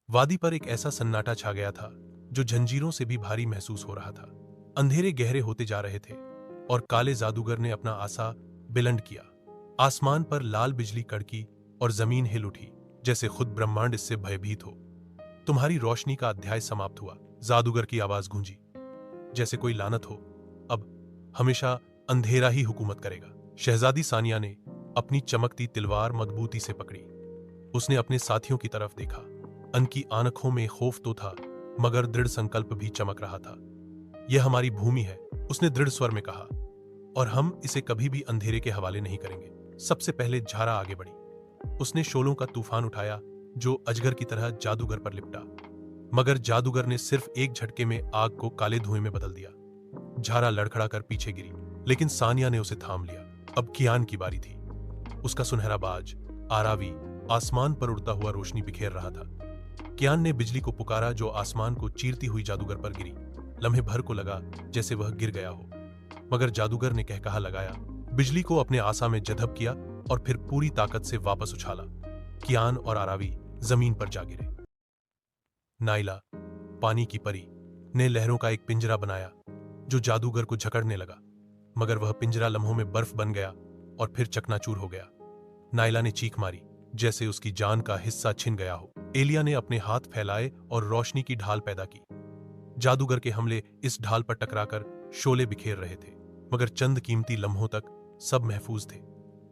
वादी पर एक ऐसा सन्नाटा छा गया था जो जंजीरों से भी भारी महसूस हो रहा था। अंधेरे गहरे होते जा रहे थे और काले जादूगर ने अपना आसा बुलंद किया। आसमान पर लाल बिजली कड़की और जमीन हिल उठी, जैसे खुद ब्रह्मांड इससे भयभीत हो। तुम्हारी रोशनी का अध्याय समाप्त हुआ, जादूगर की आवाज गूंजी। जैसे कोई लानत हो, अब हमेशा अंधेरा ही हुकूमत करेगा। शहजादी सानिया ने अपनी चमकती तलवार मजबूती से पकड़ी। उसने अपने साथियों की तरफ देखा। उनकी आंखों में खौफ तो था, मगर दृढ़ संकल्प भी चमक रहा था। यह हमारी भूमि है, उसने दृढ़ स्वर में कहा, और हम इसे कभी भी अंधेरे के हवाले नहीं करेंगे। सबसे पहले झारा आगे बढ़ी। उसने शोलों का तूफान उठाया जो अजगर की तरह जादूगर पर लिपटा, मगर जादूगर ने सिर्फ एक झटके में आग को काले धुएं में बदल दिया। झारा लड़खड़ा कर पीछे गिरी, लेकिन सानिया ने उसे थाम लिया। अब कियान की बारी थी। उसका सुनहरा बाज आरावी आसमान पर उड़ता हुआ रोशनी बिखेर रहा था। कियान ने बिजली को पुकारा जो आसमान को चीरती हुई जादूगर पर गिरी। लम्हे भर को लगा जैसे वह गिर गया हो, मगर जादूगर ने कहकहा लगाया, बिजली को अपने आसा में जज़ब किया और फिर पूरी ताकत से वापस उछाला। कियान और आरावी जमीन पर जा गिरे। नाइला, पानी की परी, ने लहरों का एक पिंजरा बनाया जो जादूगर को जकड़ने लगा, मगर वह पिंजरा लम्हों में बर्फ बन गया और फिर चकनाचूर हो गया। नाइला ने चीख मारी जैसे उसकी जान का हिस्सा छिन गया हो। एलिया ने अपने हाथ फैलाए और रोशनी की ढाल पैदा की। जादूगर के हमले इस ढाल पर टकराकर शोले बिखेर रहे थे, मगर चंद कीमती लम्हों तक सब महफूज थे।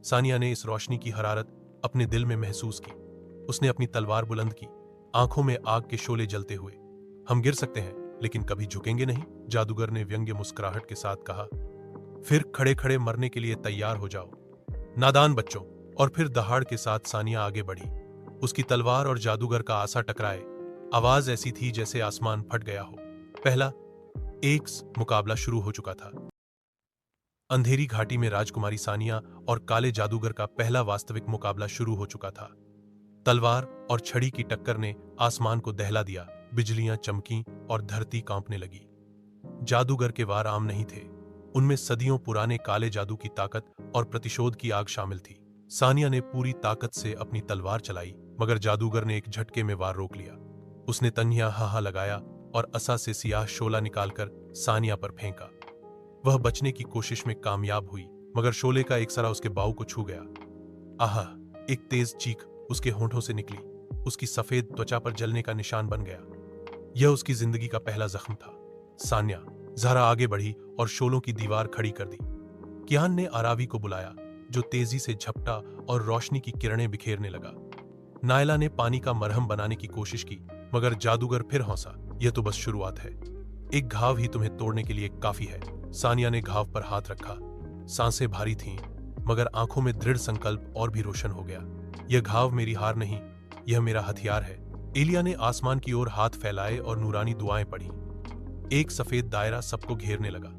सानिया ने इस रोशनी की हरारत अपने दिल में महसूस की। उसने अपनी तलवार बुलंद की, आंखों में आग के शोले जलते हुए। हम गिर सकते हैं, लेकिन कभी झुकेंगे नहीं, जादूगर ने व्यंग्य मुस्कुराहट के साथ कहा। फिर खड़े खड़े मरने के लिए तैयार हो जाओ, नादान बच्चों। और फिर दहाड़ के साथ सानिया आगे बढ़ी। उसकी तलवार और जादूगर का आसा टकराए। आवाज ऐसी थी जैसे आसमान फट गया हो। पहला एक मुकाबला शुरू हो चुका था। अंधेरी घाटी में राजकुमारी सानिया और काले जादूगर का पहला वास्तविक मुकाबला शुरू हो चुका था। तलवार और छड़ी की टक्कर ने आसमान को दहला दिया। बिजलियां चमकीं और धरती कांपने लगी। जादूगर के वार आम नहीं थे, उनमें सदियों पुराने काले जादू की ताकत और प्रतिशोध की आग शामिल थी। सानिया ने पूरी ताकत से अपनी तलवार चलाई, मगर जादूगर ने एक झटके में वार रोक लिया। उसने तन्हिया हाहा लगाया और असा से सियाह शोला निकालकर सानिया पर फेंका। वह बचने की कोशिश में कामयाब हुई, मगर शोले का एक सरा उसके बाहु को छू गया। आहा! एक तेज चीख उसके होंठों से निकली। उसकी सफेद त्वचा पर जलने का निशान बन गया। यह उसकी जिंदगी का पहला जख्म था। सानिया जरा आगे बढ़ी और शोलों की दीवार खड़ी कर दी। कियान ने आरावी को बुलाया, जो तेजी से झपटा और रोशनी की किरणें बिखेरने लगा। नायला ने पानी का मरहम बनाने की कोशिश की, मगर जादूगर फिर हंसा। यह तो बस शुरुआत है, एक घाव ही तुम्हें तोड़ने के लिए काफी है। सानिया ने घाव पर हाथ रखा। सांसें भारी थीं, मगर आंखों में दृढ़ संकल्प और भी रोशन हो गया। यह घाव मेरी हार नहीं, यह मेरा हथियार है। एलिया ने आसमान की ओर हाथ फैलाए और नूरानी दुआएं पढ़ी। एक सफेद दायरा सबको घेरने लगा।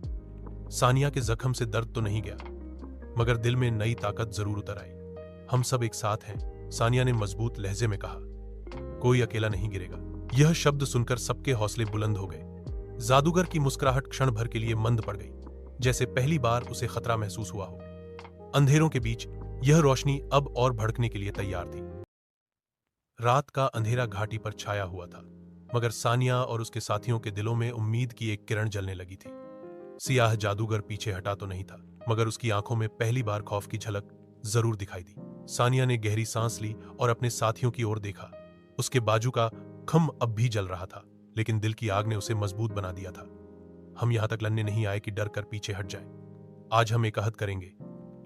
सानिया के जख्म से दर्द तो नहीं गया, मगर दिल में नई ताकत जरूर उतर आई। हम सब एक साथ हैं, सानिया ने मजबूत लहजे में कहा। कोई अकेला नहीं गिरेगा। यह शब्द सुनकर सबके हौसले बुलंद हो गए। जादूगर की मुस्कुराहट क्षण भर के लिए मंद पड़ गई, जैसे पहली बार उसे खतरा महसूस हुआ हो। अंधेरों के बीच यह रोशनी अब और भड़कने के लिए तैयार थी। रात का अंधेरा घाटी पर छाया हुआ था, मगर सानिया और उसके साथियों के दिलों में उम्मीद की एक किरण जलने लगी थी। सियाह जादूगर पीछे हटा तो नहीं था, मगर उसकी आंखों में पहली बार खौफ की झलक जरूर दिखाई दी। सानिया ने गहरी सांस ली और अपने साथियों की ओर देखा। उसके बाजू का खम अब भी जल रहा था, लेकिन दिल की आग ने उसे मजबूत बना दिया था। हम यहां तक लड़ने नहीं आए कि डर कर पीछे हट जाए। आज हम एक अहद करेंगे,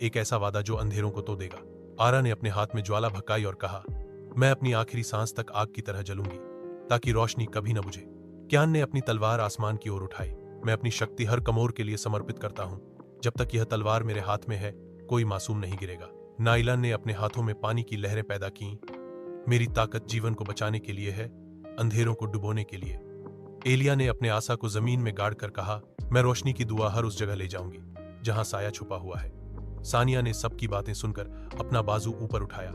एक ऐसा वादा जो अंधेरों को तो देगा। आरा ने अपने हाथ में ज्वाला भकाई और कहा, मैं अपनी आखिरी सांस तक आग की तरह जलूंगी, ताकि रोशनी कभी न बुझे। कियान ने अपनी तलवार आसमान की ओर उठाई। मैं अपनी शक्ति हर कमोर के लिए समर्पित करता हूं। जब तक यह तलवार मेरे हाथ में है, कोई मासूम नहीं गिरेगा। नाइला ने अपने हाथों में पानी की लहरें पैदा की। मेरी ताकत जीवन को बचाने के लिए है, अंधेरों को डुबोने के लिए। एलिया ने अपने आसा को जमीन में गाड़ कर कहा, मैं रोशनी की दुआ हर उस जगह ले जाऊंगी जहां साया छुपा हुआ है। सानिया ने सबकी बातें सुनकर अपना बाजू ऊपर उठाया,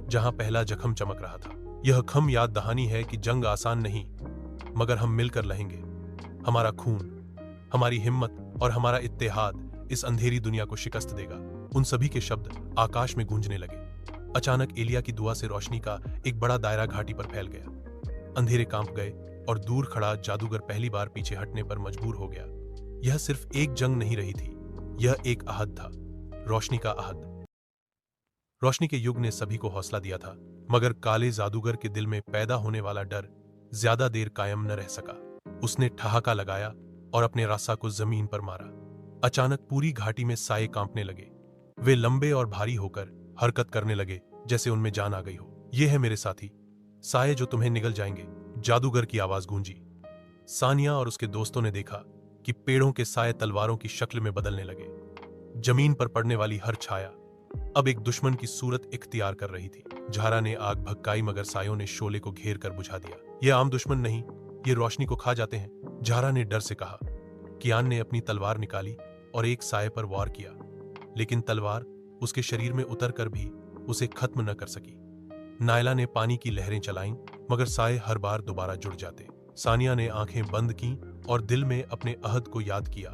जहां पहला जख्म चमक रहा था। यह खम याद दहानी है कि जंग आसान नहीं, मगर हम मिलकर लहेंगे। हमारा खून, हमारी हिम्मत और हमारा इत्तेहाद इस अंधेरी दुनिया को शिकस्त देगा। उन सभी के शब्द आकाश में गूंजने लगे। अचानक एलिया की दुआ से रोशनी का एक बड़ा दायरा घाटी पर फैल गया। अंधेरे कांप गए और दूर खड़ा जादूगर पहली बार पीछे हटने पर मजबूर हो गया। यह सिर्फ एक जंग नहीं रही थी, यह एक अहद था, रोशनी का अहद। रोशनी के युग ने सभी को हौसला दिया था, मगर काले जादूगर के दिल में पैदा होने वाला डर ज्यादा देर कायम न रह सका। उसने ठहाका लगाया और अपने रास्ता को जमीन पर मारा। अचानक पूरी घाटी में साए कांपने लगे। वे लंबे और भारी होकर हरकत करने लगे, जैसे उनमें जान आ गई हो। ये है मेरे साथी, साए जो तुम्हें निगल जाएंगे, जादूगर की आवाज गूंजी। सानिया और उसके दोस्तों ने देखा कि पेड़ों के साए तलवारों की शक्ल में बदलने लगे। जमीन पर पड़ने वाली हर छाया अब एक दुश्मन की सूरत इख्तियार कर रही थी। झारा ने आग भड़काई, मगर सायों ने शोले को घेर कर बुझा दिया। ये आम दुश्मन नहीं, ये रोशनी को खा जाते हैं, झारा ने डर से कहा। कियान ने अपनी तलवार निकाली और एक साए पर वार किया, लेकिन तलवार उसके शरीर में उतर कर भी उसे खत्म न कर सकी। नायला ने पानी की लहरें चलाईं, मगर साए हर बार दोबारा जुड़ जाते। सानिया ने आंखें बंद की और दिल में अपने अहद को याद किया।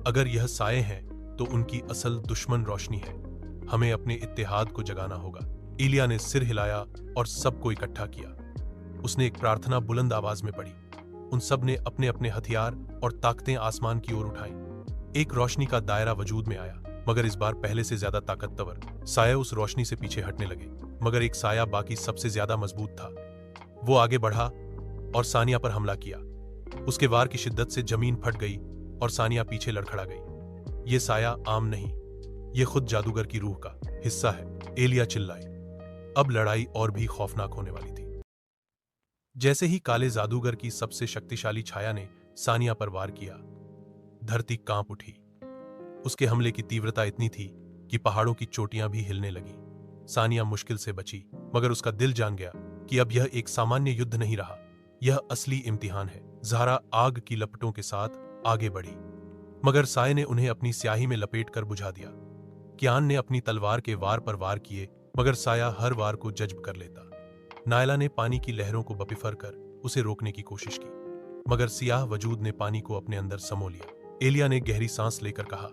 अगर यह साए हैं तो उनकी असल दुश्मन रोशनी है। हमें अपने इत्तेहाद को जगाना होगा। इलिया ने सिर हिलाया और सबको इकट्ठा किया। उसने एक प्रार्थना बुलंद आवाज में पढ़ी। उन सब ने अपने अपने हथियार और ताकतें आसमान की ओर उठाई। एक रोशनी का दायरा वजूद में आया, मगर इस बार पहले से ज्यादा ताकतवर। साये उस रोशनी से पीछे हटने लगे, मगर एक साया बाकी सबसे ज्यादा मजबूत था। वो आगे बढ़ा और सानिया पर हमला किया। उसके वार की शिद्दत से जमीन फट गई और सानिया पीछे लड़खड़ा गई। ये साया आम नहीं, ये खुद जादूगर की रूह का हिस्सा है। एलिया चिल्लाई। अब लड़ाई और भी खौफनाक होने वाली थी। जैसे ही काले जादूगर की सबसे शक्तिशाली छाया ने सानिया पर वार किया, धरती कांप उठी। उसके हमले की तीव्रता इतनी थी कि पहाड़ों की चोटियां भी हिलने लगी। सानिया मुश्किल से बची, मगर उसका दिल जान गया कि अब यह एक सामान्य युद्ध नहीं रहा, यह असली इम्तिहान है। ज़हरा आग की लपटों के साथ आगे बढ़ी, मगर साए ने उन्हें अपनी स्याही में लपेट कर बुझा दिया। कियान ने अपनी तलवार के वार पर वार किए, मगर साया हर वार को जज्ब कर लेता। नायला ने पानी की लहरों को बपिफर कर उसे रोकने की कोशिश की, मगर सियाह वजूद ने पानी को अपने अंदर समो लिया। एलिया ने गहरी सांस लेकर कहा,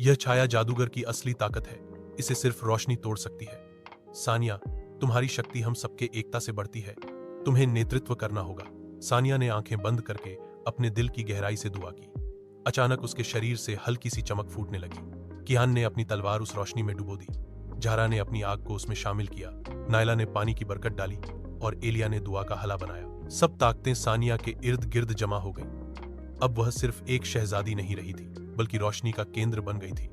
यह छाया जादूगर की असली ताकत है, इसे सिर्फ रोशनी तोड़ सकती है। सानिया, तुम्हारी शक्ति हम सबके एकता से बढ़ती है, तुम्हें नेतृत्व करना होगा। सानिया ने आंखें बंद करके अपने दिल की गहराई से दुआ की। अचानक उसके शरीर से हल्की सी चमक फूटने लगी। कियान ने अपनी तलवार उस रोशनी में डुबो दी। ज़हरा ने अपनी आग को उसमें शामिल किया। नायला ने पानी की बरकत डाली और एलिया ने दुआ का हला बनाया। सब ताकतें सानिया के इर्द गिर्द जमा हो गईं। अब वह सिर्फ एक शहजादी नहीं रही थी, बल्कि रोशनी का केंद्र बन गई थी।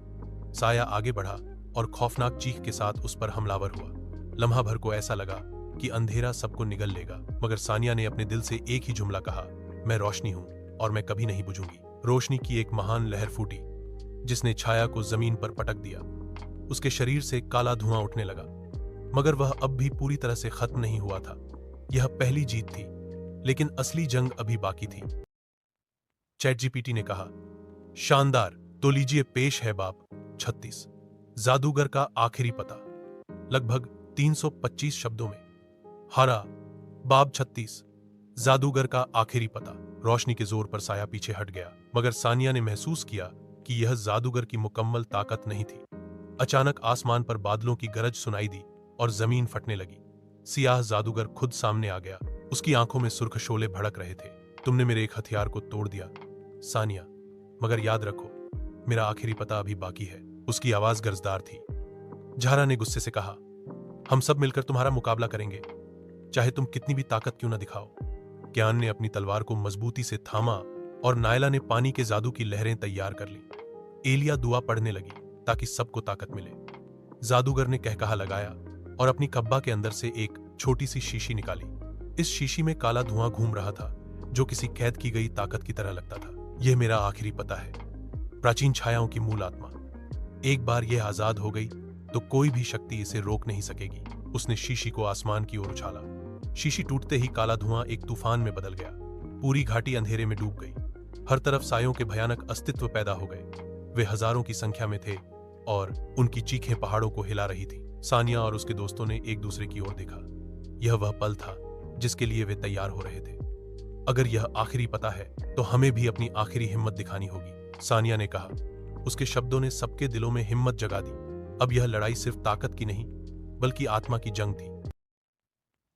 साया आगे बढ़ा और खौफनाक चीख के साथ उस पर हमलावर हुआ। लम्हा भर को ऐसा लगा कि अंधेरा सबको निगल लेगा, मगर सानिया ने अपने दिल से एक ही जुमला कहा, मैं रोशनी हूं और मैं कभी नहीं बुझूंगी। रोशनी की एक महान लहर फूटी, जिसने छाया को जमीन पर पटक दिया। उसके शरीर से काला धुआं उठने लगा, मगर वह अब भी पूरी तरह से खत्म नहीं हुआ था। यह पहली जीत थी, लेकिन असली जंग अभी बाकी थी। चैटजीपीटी ने कहा, शानदार, तो लीजिए पेश है बाब 36, जादूगर का आखिरी पता। लगभग 325 शब्दों में। हरा, बाब 36, जादूगर का आखिरी पता। रोशनी के जोर पर साया पीछे हट गया, मगर सानिया ने महसूस किया कि यह जादूगर की मुकम्मल ताकत नहीं थी। अचानक आसमान पर बादलों की गरज सुनाई दी और जमीन फटने लगी। सियाह जादूगर खुद सामने आ गया। उसकी आंखों में सुर्ख शोले भड़क रहे थे। तुमने मेरे एक हथियार को तोड़ दिया, सानिया, मगर याद रखो, मेरा आखिरी पता अभी बाकी है। उसकी आवाज गर्जदार थी। ज़हरा ने गुस्से से कहा, हम सब मिलकर तुम्हारा मुकाबला करेंगे, चाहे तुम कितनी भी ताकत क्यों न दिखाओ। कियान ने अपनी तलवार को मजबूती से थामा और नायला ने पानी के जादू की लहरें तैयार कर ली। एलिया दुआ पढ़ने लगी ताकि सबको ताकत मिले। जादूगर ने कहकहा लगाया और अपनी कब्बा के अंदर से एक छोटी सी शीशी निकाली। इस शीशी में काला धुआं घूम रहा था, जो किसी कैद की गई ताकत की तरह लगता था। यह मेरा आखिरी पता है, प्राचीन छायाओं की मूल आत्मा। एक बार यह आजाद हो गई तो कोई भी शक्ति इसे रोक नहीं सकेगी। उसने शीशी को आसमान की ओर उछाला। शीशी टूटते ही काला धुआं एक तूफान में बदल गया। पूरी घाटी अंधेरे में डूब गई। हर तरफ सायों के भयानक अस्तित्व पैदा हो गए। वे हजारों की संख्या में थे और उनकी चीखें पहाड़ों को हिला रही थी। सानिया और उसके दोस्तों ने एक दूसरे की ओर देखा। यह वह पल था जिसके लिए वे तैयार हो रहे थे। अगर यह आखिरी पता है तो हमें भी अपनी आखिरी हिम्मत दिखानी होगी, सानिया ने कहा। उसके शब्दों ने सबके दिलों में हिम्मत जगा दी। अब यह लड़ाई सिर्फ ताकत की नहीं, बल्कि आत्मा की जंग थी।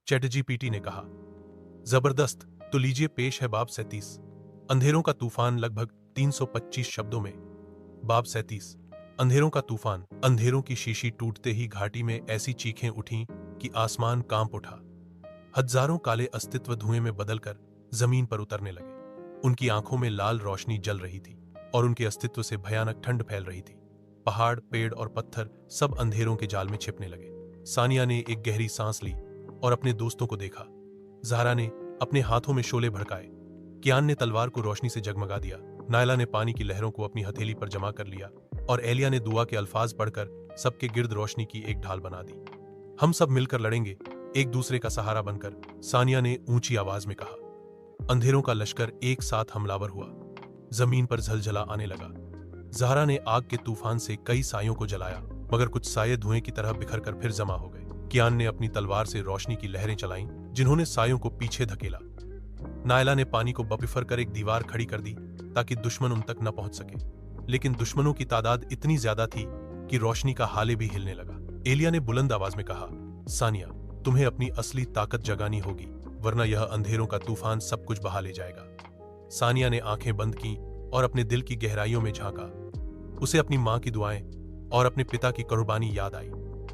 चैटजीपीटी ने कहा, जबरदस्त। तो लीजिए पेश है बाब 37, अंधेरों का तूफान, लगभग 325 शब्दों में। बाब 37, अंधेरों का तूफान। अंधेरों की शीशी टूटते ही घाटी में ऐसी चीखें उठीं कि आसमान कांप उठा। हजारों काले अस्तित्व धुएं में बदलकर जमीन पर उतरने लगे। उनकी आंखों में लाल रोशनी जल रही थी और उनके अस्तित्व से भयानक ठंड फैल रही थी। पहाड़, पेड़ और पत्थर सब अंधेरों के जाल में छिपने लगे। सानिया ने एक गहरी सांस ली और अपने दोस्तों को देखा। ज़हरा ने अपने हाथों में शोले भड़काए, कियान ने तलवार को रोशनी से जगमगा दिया, नायला ने पानी की लहरों को अपनी हथेली पर जमा कर लिया और एलिया ने दुआ के अल्फाज पढ़कर सबके गिर्द रोशनी की एक ढाल बना दी। हम सब मिलकर लड़ेंगे, एक दूसरे का सहारा बनकर, सानिया ने ऊंची आवाज में कहा। अंधेरों का लश्कर एक साथ हमलावर हुआ। जमीन पर झलझला आने लगा। ज़हरा ने आग के तूफान से कई सायों को जलाया, मगर कुछ साये धुएं की तरह बिखर कर फिर जमा हो गए। कियान ने अपनी तलवार से रोशनी की लहरें चलाईं, जिन्होंने सायों को पीछे धकेला। नायला ने पानी को बपिफर कर एक दीवार खड़ी कर दी ताकि दुश्मन उन तक न पहुंच सके, लेकिन दुश्मनों की तादाद इतनी ज्यादा थी कि रोशनी का हाले भी हिलने लगा। एलिया ने बुलंद आवाज में कहा, सानिया, तुम्हें अपनी असली ताकत जगानी होगी, वरना यह अंधेरों का तूफान सब कुछ बहा ले जाएगा। सानिया ने आंखें बंद की और अपने दिल की गहराइयों में झांका। उसे अपनी मां की दुआएं और अपने पिता की कुर्बानी याद आई।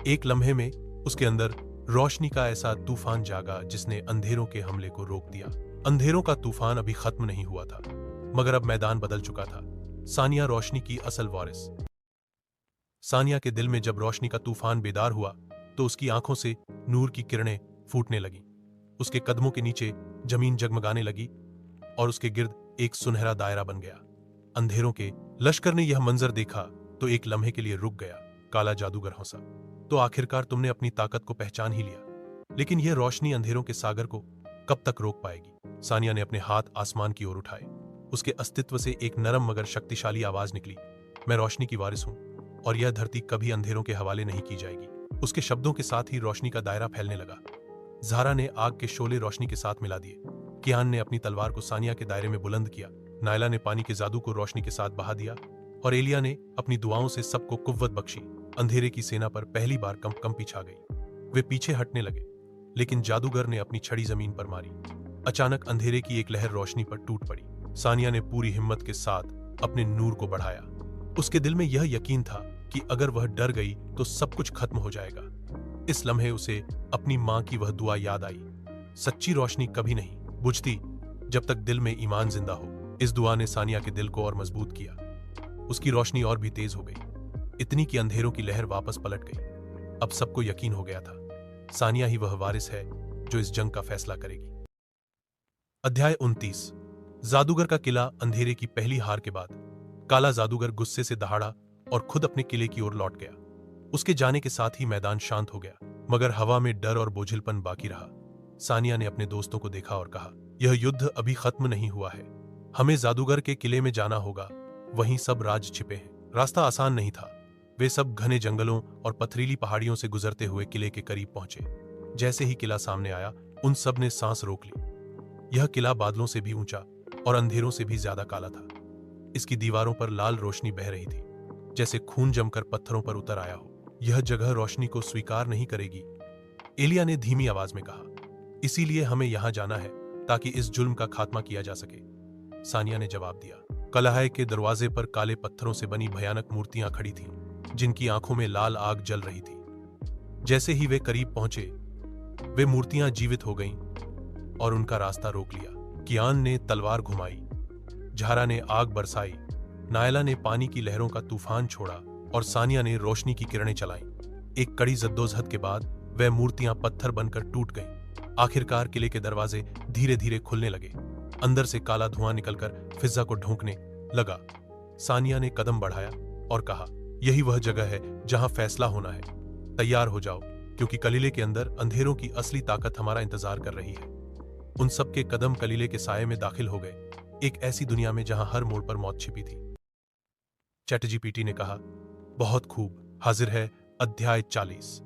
एक लम्हे में उसके अंदर रोशनी का ऐसा तूफान जागा जिसने अंधेरों के हमले को रोक दिया। अंधेरों का तूफान अभी खत्म नहीं हुआ था, मगर अब मैदान बदल चुका था। सानिया रोशनी की असल वारिस। सानिया के दिल में जब रोशनी का तूफान बेदार हुआ तो उसकी आंखों से नूर की किरणें फूटने लगीं। उसके कदमों के नीचे जमीन जगमगाने लगी और उसके गिर्द एक सुनहरा दायरा बन गया। अंधेरों के लश्कर ने यह मंजर देखा तो एक लम्हे के लिए रुक गया। काला जादूगर हंसा, तो आखिरकार तुमने अपनी ताकत को पहचान ही लिया, लेकिन यह रोशनी अंधेरों के सागर को कब तक रोक पाएगी? सानिया ने अपने हाथ आसमान की ओर उठाए। उसके अस्तित्व से एक नरम मगर शक्तिशाली आवाज निकली, मैं रोशनी की वारिस हूं और यह धरती कभी अंधेरों के हवाले नहीं की जाएगी। उसके शब्दों के साथ ही रोशनी का दायरा फैलने लगा। ज़हरा ने आग के शोले रोशनी के साथ मिला दिए। कियान ने अपनी तलवार को सानिया के दायरे में बुलंद किया। नायला ने पानी के जादू को रोशनी के साथ बहा दिया और एलिया ने अपनी दुआओं से सबको कुव्वत बख्शी। अंधेरे की सेना पर पहली बार कंपी छा गई। वे पीछे हटने लगे, लेकिन जादूगर ने अपनी छड़ी जमीन पर मारी। अचानक अंधेरे की एक लहर रोशनी पर टूट पड़ी। सानिया ने पूरी हिम्मत के साथ अपने नूर को बढ़ाया। उसके दिल में यह यकीन था कि अगर वह डर गई तो सब कुछ खत्म हो जाएगा। इस लम्हे उसे अपनी मां की वह दुआ याद आई, सच्ची रोशनी कभी नहीं बुझती जब तक दिल में ईमान जिंदा हो। इस दुआ ने सानिया के दिल को और मजबूत किया। उसकी रोशनी और भी तेज हो गई, इतनी कि अंधेरों की लहर वापस पलट गई। अब सबको यकीन हो गया था, सानिया ही वह वारिस है जो इस जंग का फैसला करेगी। अध्याय 29। जादूगर का किला। अंधेरे की पहली हार के बाद काला जादूगर गुस्से से दहाड़ा और खुद अपने किले की ओर लौट गया। उसके जाने के साथ ही मैदान शांत हो गया, मगर हवा में डर और बोझिलपन बाकी रहा। सानिया ने अपने दोस्तों को देखा और कहा, यह युद्ध अभी खत्म नहीं हुआ है। हमें जादूगर के किले में जाना होगा, वहीं सब राज छिपे हैं। रास्ता आसान नहीं था। वे सब घने जंगलों और पथरीली पहाड़ियों से गुजरते हुए किले के करीब पहुंचे। जैसे ही किला सामने आया, उन सब ने सांस रोक ली। यह किला बादलों से भी ऊंचा और अंधेरों से भी ज्यादा काला था। इसकी दीवारों पर लाल रोशनी बह रही थी, जैसे खून जमकर पत्थरों पर उतर आया हो। यह जगह रोशनी को स्वीकार नहीं करेगी, एलिया ने धीमी आवाज में कहा। इसीलिए हमें यहां जाना है ताकि इस जुल्म का खात्मा किया जा सके, सानिया ने जवाब दिया। कलहाय के दरवाजे पर काले पत्थरों से बनी भयानक मूर्तियां खड़ी थीं, जिनकी आंखों में लाल आग जल रही थी। जैसे ही वे करीब पहुंचे, वे मूर्तियां जीवित हो गईं और उनका रास्ता रोक लिया। कियान ने तलवार घुमाई, ज़हरा ने आग बरसाई, नायला ने पानी की लहरों का तूफान छोड़ा और सानिया ने रोशनी की किरणें चलाईं। एक कड़ी जद्दोजहद के बाद वह मूर्तियां पत्थर बनकर टूट गईं। आखिरकार किले के दरवाजे धीरे धीरे खुलने लगे। अंदर से काला धुआं निकलकर फिजा को ढोंकने लगा। सानिया ने कदम बढ़ाया और कहा, यही वह जगह है जहां फैसला होना है। तैयार हो जाओ, क्योंकि कलीले के अंदर अंधेरों की असली ताकत हमारा इंतजार कर रही है। उन सबके कदम कलीले के साये में दाखिल हो गए, एक ऐसी दुनिया में जहां हर मोड़ पर मौत छिपी थी। चैटजीपीटी ने कहा, बहुत खूब, हाजिर है अध्याय 40।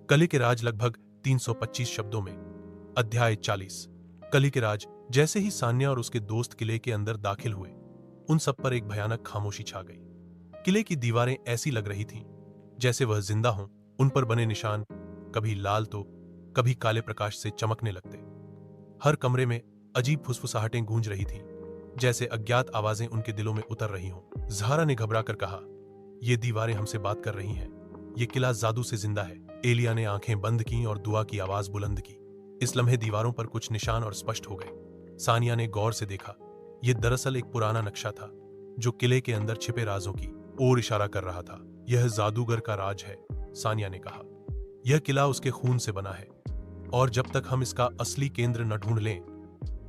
कली के राज, लगभग 325 शब्दों में। अध्याय 40। कली के राज। जैसे ही सान्या और उसके दोस्त किले के अंदर दाखिल हुए, उन सब पर एक भयानक खामोशी छा गई। किले की दीवारें ऐसी लग रही थीं जैसे वह जिंदा हों। उन पर बने निशान कभी लाल तो कभी काले प्रकाश से चमकने लगते। हर कमरे में अजीब फुसफुसाहटें गूंज रही थीं, जैसे अज्ञात आवाजें उनके दिलों में उतर रही हों। ज़हरा ने घबराकर कहा, ये दीवारें हमसे बात कर रही हैं। ये किला जादू से जिंदा है। एलिया ने आंखें बंद की और दुआ की आवाज बुलंद की। इस लम्हे दीवारों पर कुछ निशान और स्पष्ट हो गए। सानिया ने गौर से देखा। यह दरअसल एक पुराना नक्शा था जो किले के अंदर छिपे राजों की ओर इशारा कर रहा था। यह जादूगर का राज है, सानिया ने कहा। यह किला उसके खून से बना है और जब तक हम इसका असली केंद्र न ढूंढ लें,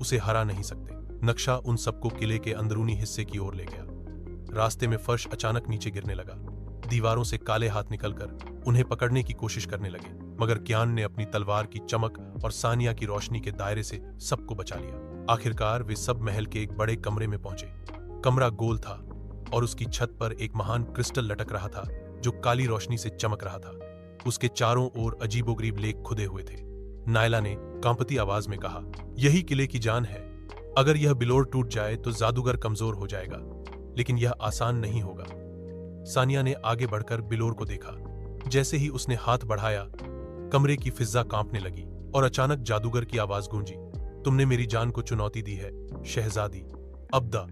उसे हरा नहीं सकते। नक्शा उन सबको किले के अंदरूनी हिस्से की ओर ले गया। रास्ते में फर्श अचानक नीचे गिरने लगा। दीवारों से काले हाथ निकलकर उन्हें पकड़ने की कोशिश करने लगे, मगर क्यान ने अपनी तलवार की चमक और सानिया की रोशनी के दायरे से सबको बचा लिया। आखिरकार वे सब महल के एक बड़े कमरे में पहुंचे। कमरा गोल था और उसकी छत पर एक महान क्रिस्टल लटक रहा था जो काली रोशनी से चमक रहा था। उसके चारों ओर अजीबोगरीब लेख खुदे हुए थे। नायला ने कांपती आवाज में कहा, यही किले की जान है। अगर यह बिलोर टूट जाए तो जादूगर कमजोर हो जाएगा, लेकिन यह आसान नहीं होगा। सानिया ने आगे बढ़कर बिलोर को देखा। जैसे ही उसने हाथ बढ़ाया, कमरे की फिजा कांपने लगी और अचानक जादूगर की आवाज गूंजी, तुमने मेरी जान को चुनौती दी है शहजादी अब्दा।